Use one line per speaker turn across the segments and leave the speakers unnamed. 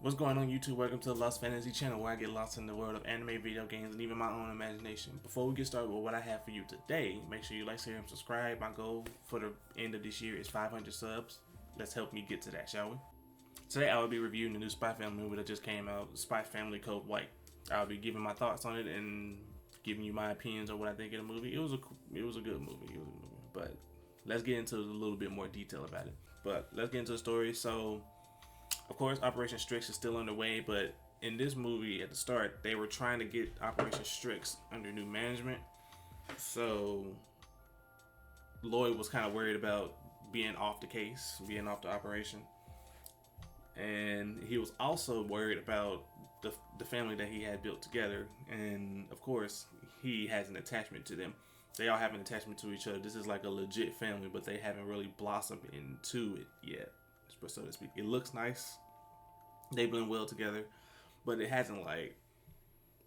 What's going on YouTube? Welcome to the Lost Fantasy channel where I get lost in the world of anime, video games, and even my own imagination. Before we get started with what I have for you today, make sure you like, share, and subscribe. My goal for the end of this year is 500 subs. Let's help me get to that, shall we? Today I will be reviewing the new Spy Family movie that just came out, Spy Family Code White. I'll be giving my thoughts on it and giving you my opinions on what I think of the movie. It was a good movie. But let's get into a little bit more detail about it. But let's get into the story. So, of course, Operation Strix is still underway, but in this movie at the start, they were trying to get Operation Strix under new management. So Lloyd was kind of worried about being off the case, being off the operation. And he was also worried about the family that he had built together. And of course, he has an attachment to them. They all have an attachment to each other. This is like a legit family, but they haven't really blossomed into it yet, so to speak. It looks nice. They blend well together, but it hasn't, like,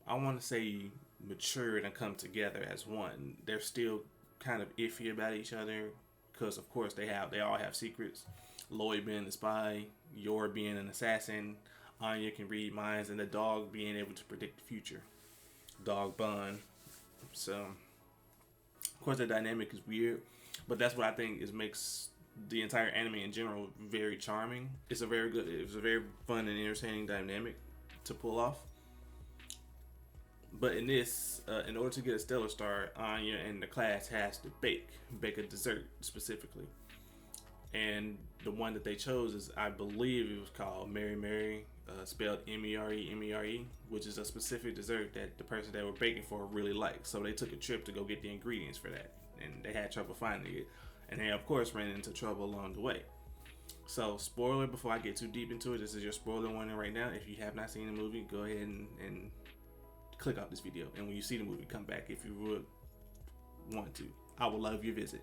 I want to say, matured and come together as one. They're still kind of iffy about each other because, of course, they all have secrets. Lloyd being the spy, Yor being an assassin, Anya can read minds, and the dog being able to predict the future. Dog bond. So, of course, the dynamic is weird, but that's what I think makes the entire anime in general very charming. It was a very fun and entertaining dynamic to pull off. But in this, in order to get a stellar star, Anya and the class has to bake a dessert specifically. And the one that they chose is, I believe it was called Mary Mary, spelled M-E-R-E, which is a specific dessert that the person they were baking for really liked. So they took a trip to go get the ingredients for that, and they had trouble finding it. And they, of course, ran into trouble along the way. So, spoiler before I get too deep into it, this is your spoiler warning right now. If you have not seen the movie, go ahead and click off this video. And when you see the movie, come back if you would want to. I would love your visit.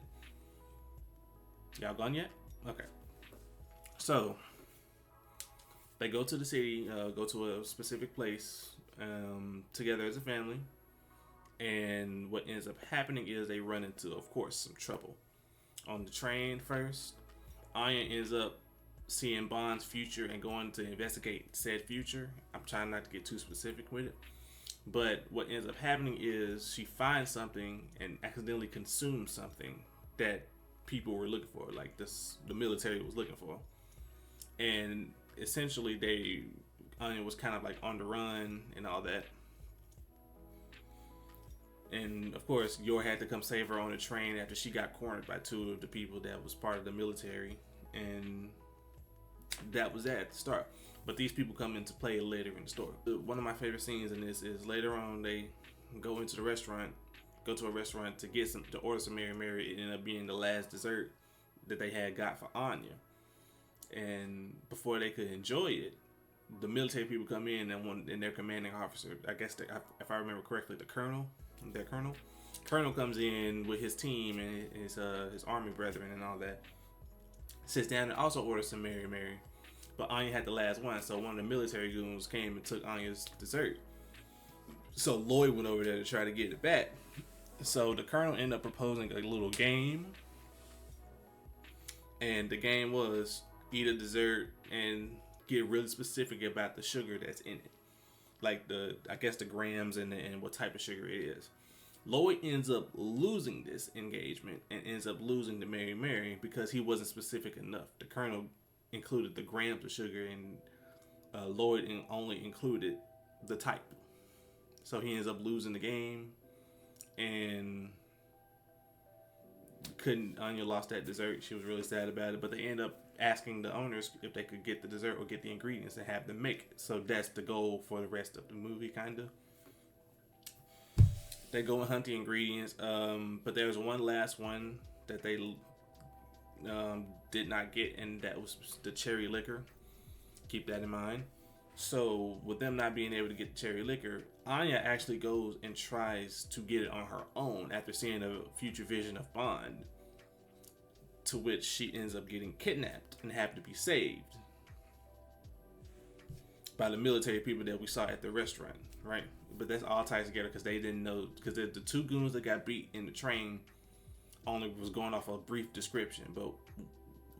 Y'all gone yet? Okay. So, they go to the city, go to a specific place together as a family. And what ends up happening is they run into, of course, some trouble. On the train first, Anya ends up seeing Bond's future and going to investigate said future. I'm trying not to get too specific with it. But what ends up happening is she finds something and accidentally consumes something that people were looking for, like the military was looking for. And essentially Anya was kind of like on the run and all that. And of course, Yor had to come save her on the train after she got cornered by two of the people that was part of the military. And that was that at the start. But these people come into play later in the story. One of my favorite scenes in this is later on they go to a restaurant to order some Mary Mary. It ended up being the last dessert that they had got for Anya. And before they could enjoy it, the military people come in and their commanding officer, I guess if I remember correctly, their colonel comes in with his team and his army brethren and all that, sits down and also orders some Mary Mary, but Anya had the last one, so one of the military goons came and took Anya's dessert. So Lloyd went over there to try to get it back. So the colonel ended up proposing a little game, and the game was eat a dessert and get really specific about the sugar that's in it, like the grams and what type of sugar it is. Lloyd ends up losing this engagement and ends up losing the Mary Mary because he wasn't specific enough. The colonel included the grams of sugar, and Lloyd only included the type. So he ends up losing the game, and Anya lost that dessert. She was really sad about it, but they end up asking the owners if they could get the dessert or get the ingredients and have them make it. So that's the goal for the rest of the movie, kind of. They go and hunt the ingredients, but there's one last one that they did not get, and that was the cherry liquor. Keep that in mind. So with them not being able to get the cherry liquor, Anya actually goes and tries to get it on her own after seeing a future vision of Bond, to which she ends up getting kidnapped and having to be saved by the military people that we saw at the restaurant, right? But that's all ties together because they didn't know, because the two goons that got beat in the train only was going off a brief description, but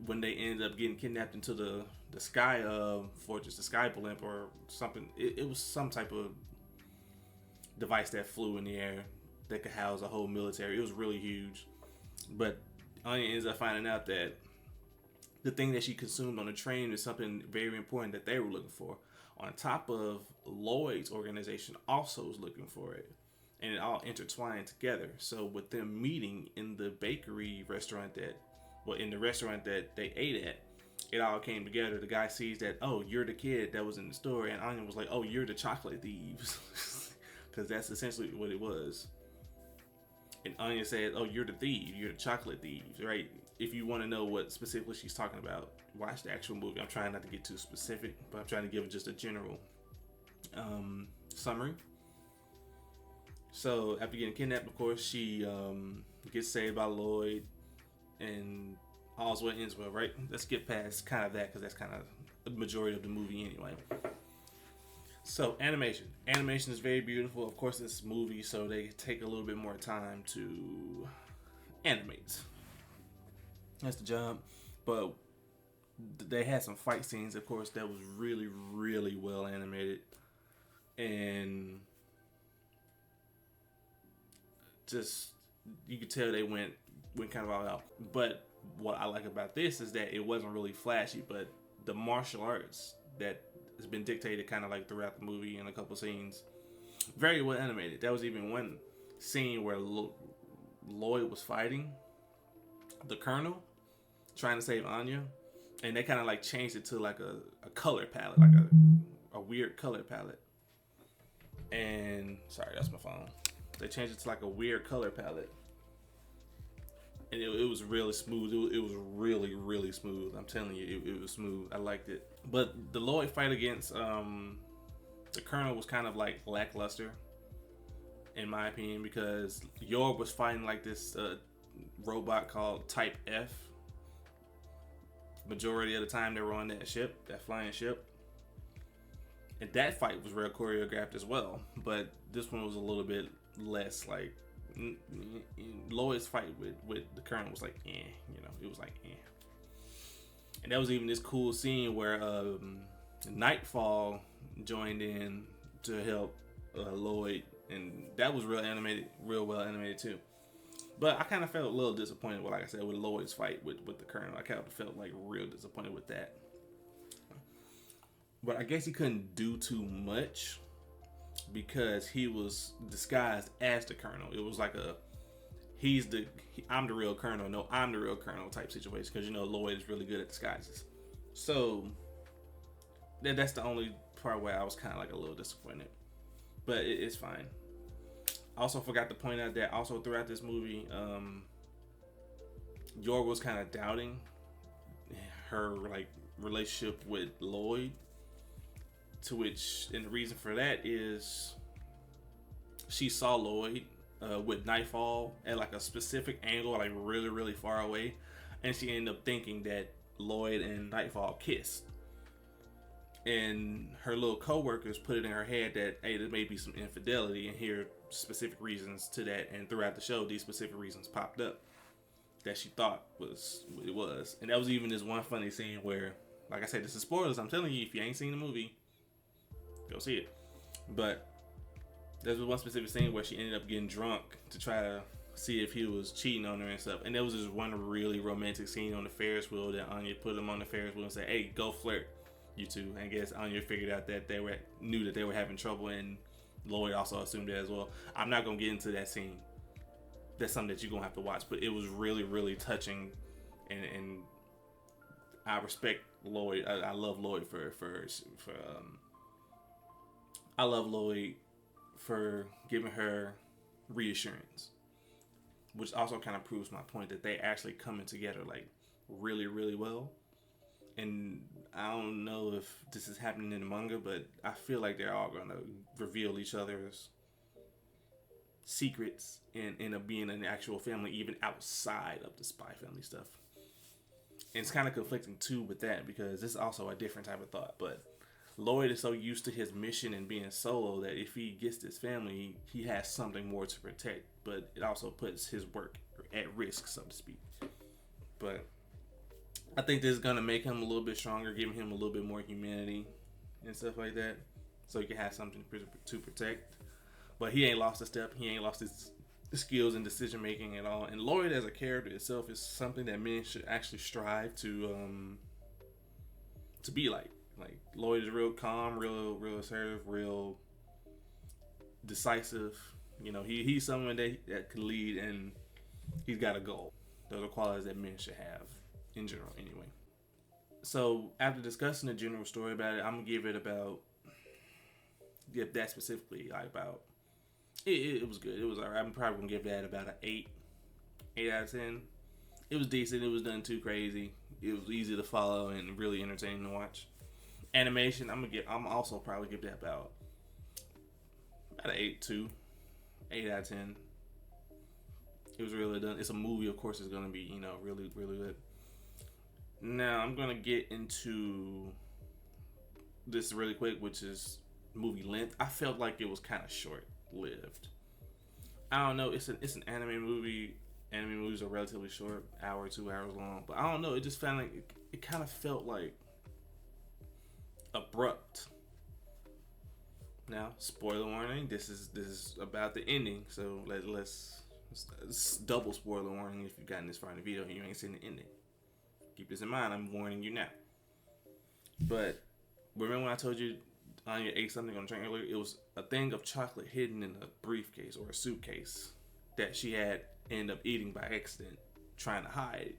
when they ended up getting kidnapped into the sky fortress, the sky blimp or something. It was some type of device that flew in the air that could house a whole military. It was really huge. But Anya ends up finding out that the thing that she consumed on the train is something very important that they were looking for. On top of Lloyd's organization also was looking for it. And it all intertwined together. So with them meeting in the bakery restaurant in the restaurant that they ate at, it all came together. The guy sees that, oh, you're the kid that was in the store. And Anya was like, oh, you're the chocolate thieves. Because that's essentially what it was. And Anya said, oh, you're the thief. You're the chocolate thieves, right? If you want to know what specifically she's talking about, watch the actual movie. I'm trying not to get too specific, but I'm trying to give just a general summary. So after getting kidnapped, of course, she gets saved by Lloyd, and all's well ends well, right? Let's get past kind of that, because that's kind of the majority of the movie anyway. So animation is very beautiful. Of course, it's a movie, so they take a little bit more time to animate. That's the job. But they had some fight scenes, of course, that was really, really well animated, and just you could tell they went kind of all out. But what I like about this is that it wasn't really flashy, but the martial arts that has been dictated kind of like throughout the movie in a couple scenes, very well animated. There was even one scene where Lloyd was fighting the Colonel, trying to save Anya, and they kind of like changed it to like a color palette, like a weird color palette. And sorry, that's my phone. They changed it to like a weird color palette, and it was really smooth. It was really, really smooth. I'm telling you, it was smooth. I liked it. But the Lloyd fight against the Colonel was kind of like lackluster, in my opinion, because York was fighting like this robot called Type F. Majority of the time they were on that ship, that flying ship. And that fight was real choreographed as well. But this one was a little bit less like... Lloyd's fight with the Colonel was like, it was like, And that was even this cool scene where Nightfall joined in to help Lloyd, and that was real well animated too. But I kind of felt a little disappointed with, like I said, with Lloyd's fight with the Colonel. I kind of felt like real disappointed with that. But I guess he couldn't do too much because he was disguised as the Colonel. It was like I'm the real Colonel. No, I'm the real Colonel type situation, because Lloyd is really good at disguises. So that's the only part where I was kind of like a little disappointed, but it's fine. I also forgot to point out that also throughout this movie, York was kind of doubting her like relationship with Lloyd, and the reason for that is she saw Lloyd with Nightfall at like a specific angle, like really, really far away, and she ended up thinking that Lloyd and Nightfall kissed. And her little co-workers put it in her head that, hey, there may be some infidelity, and here are specific reasons to that. And throughout the show, these specific reasons popped up that she thought was what it was. And that was even this one funny scene where, like I said, this is spoilers. I'm telling you, if you ain't seen the movie, go see it. But there was one specific scene where she ended up getting drunk to try to see if he was cheating on her and stuff. And there was this one really romantic scene on the Ferris wheel that Anya put him on the Ferris wheel and said, hey, go flirt, you two. And I guess Anya figured out that knew that they were having trouble, and Lloyd also assumed that as well. I'm not gonna get into that scene. That's something that you're gonna have to watch, but it was really, really touching, and I respect Lloyd. I love Lloyd I love Lloyd for giving her reassurance, which also kind of proves my point that they actually coming together like really, really well. And I don't know if this is happening in the manga, but I feel like they're all gonna reveal each other's secrets and end up being an actual family, even outside of the Spy Family stuff. And it's kind of conflicting too with that, because it's also a different type of thought. But Lloyd is so used to his mission and being solo that if he gets this family, he has something more to protect. But it also puts his work at risk, so to speak. But I think this is gonna make him a little bit stronger, giving him a little bit more humanity and stuff like that, so he can have something to protect. But he ain't lost a step. He ain't lost his skills in decision making at all. And Lloyd as a character itself is something that men should actually strive to be like. Like Lloyd is real calm, real assertive, real decisive. You know, he's someone that can lead, and he's got a goal. Those are qualities that men should have in general, anyway. So after discussing the general story about it, I'm gonna give that specifically like about. It was good. It was alright. I'm probably gonna give that about an 8 out of 10. It was decent. It was done too crazy. It was easy to follow and really entertaining to watch. Animation, I'm also probably give that about an 8 out of 10. It was really done. It's a movie, of course. It's gonna be really good. Now I'm gonna get into this really quick, which is movie length. I felt like it was kind of short-lived. I don't know. It's an anime movie. Anime movies are relatively short, hour, 2 hours long. But I don't know. It just found like it kind of felt like abrupt. Now, spoiler warning. This is about the ending. So let's double spoiler warning if you've gotten this far in the video and you ain't seen the ending. Keep this in mind. I'm warning you now. But remember when I told you Anya ate something on the train earlier? It was a thing of chocolate hidden in a briefcase or a suitcase that she had ended up eating by accident, trying to hide.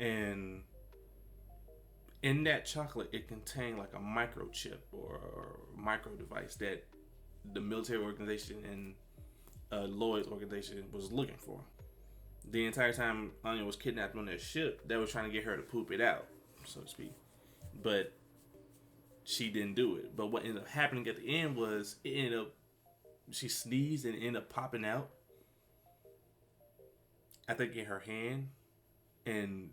And in that chocolate, it contained like a microchip or micro device that the military organization and Lloyd's organization was looking for. The entire time Anya was kidnapped on that ship, they were trying to get her to poop it out, so to speak. But she didn't do it. But what ended up happening at the end was she sneezed and ended up popping out, I think in her hand, and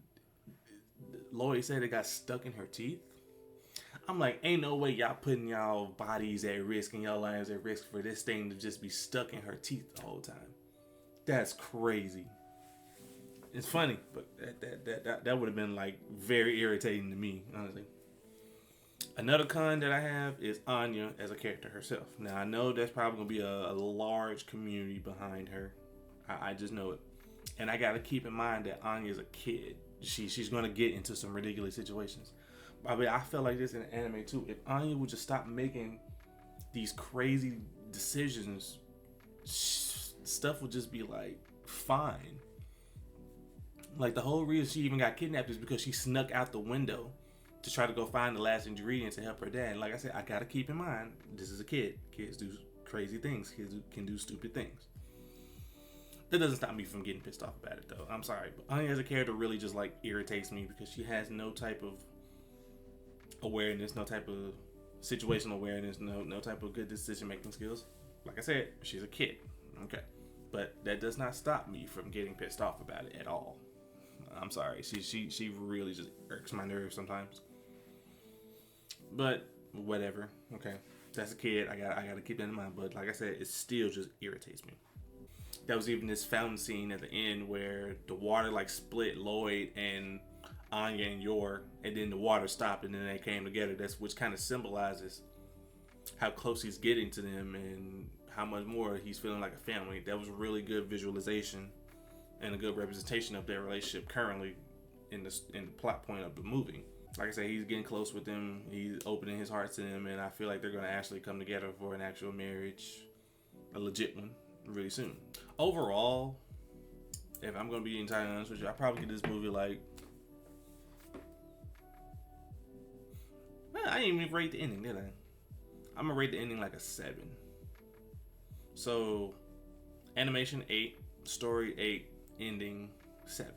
Lloyd said it got stuck in her teeth. I'm like, ain't no way y'all putting y'all bodies at risk and y'all lives at risk for this thing to just be stuck in her teeth the whole time. That's crazy. It's funny, but that would have been like very irritating to me, honestly. Another con that I have is Anya as a character herself. Now I know there's probably gonna be a large community behind her. I just know it, and I gotta keep in mind that Anya is a kid. She's gonna get into some ridiculous situations. I mean, I feel like this in anime too. If Anya would just stop making these crazy decisions, stuff would just be like fine. Like the whole reason she even got kidnapped is because she snuck out the window to try to go find the last ingredients to help her dad. And like I said, I gotta keep in mind, this is a kid. Kids do crazy things. Kids can do stupid things. That doesn't stop me from getting pissed off about it though. I'm sorry, but Anya as a character really just like irritates me because she has no type of awareness, no type of situational awareness, no type of good decision making skills. Like I said, she's a kid. Okay. But that does not stop me from getting pissed off about it at all. I'm sorry. She really just irks my nerves sometimes. But whatever. Okay. That's a kid. I gotta keep that in mind. But like I said, it still just irritates me. There was even this fountain scene at the end where the water like split Lloyd and Anya and Yor, and then the water stopped and then they came together. Which kind of symbolizes how close he's getting to them and how much more he's feeling like a family. That was really good visualization and a good representation of their relationship currently in the plot point of the movie. Like I said, he's getting close with them. He's opening his heart to them, and I feel like they're going to actually come together for an actual marriage, a legit one, really soon. Overall, if I'm going to be entirely honest with you, I probably give this movie like, I didn't even rate the ending, did I? I'm going to rate the ending like a 7. So, animation 8, story 8, ending 7.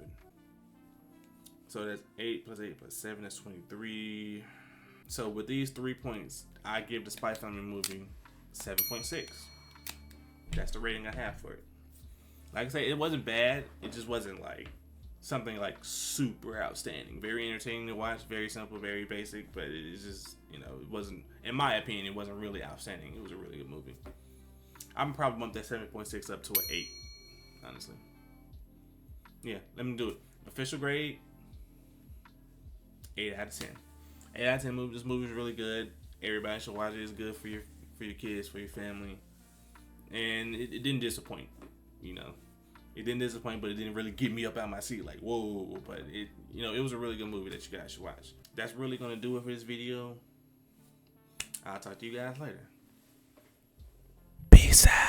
So that's 8 plus 8 plus 7, that's 23. So with these 3 points, I give the Spy Family movie 7.6. That's the rating I have for it. Like I say, it wasn't bad. It just wasn't like something like super outstanding. Very entertaining to watch, very simple, very basic, but it's just, it wasn't, in my opinion, it wasn't really outstanding. It was a really good movie. I'm probably bump that 7.6 up to an 8, honestly. Yeah, let me do it. Official grade, 8 out of 10. 8 out of 10 movie. This movie is really good. Everybody should watch it. It's good for your kids, for your family, and it didn't disappoint. You know, it didn't disappoint, but it didn't really get me up out of my seat like whoa. But it was a really good movie that you guys should watch. That's really gonna do it for this video. I'll talk to you guys later. Peace out.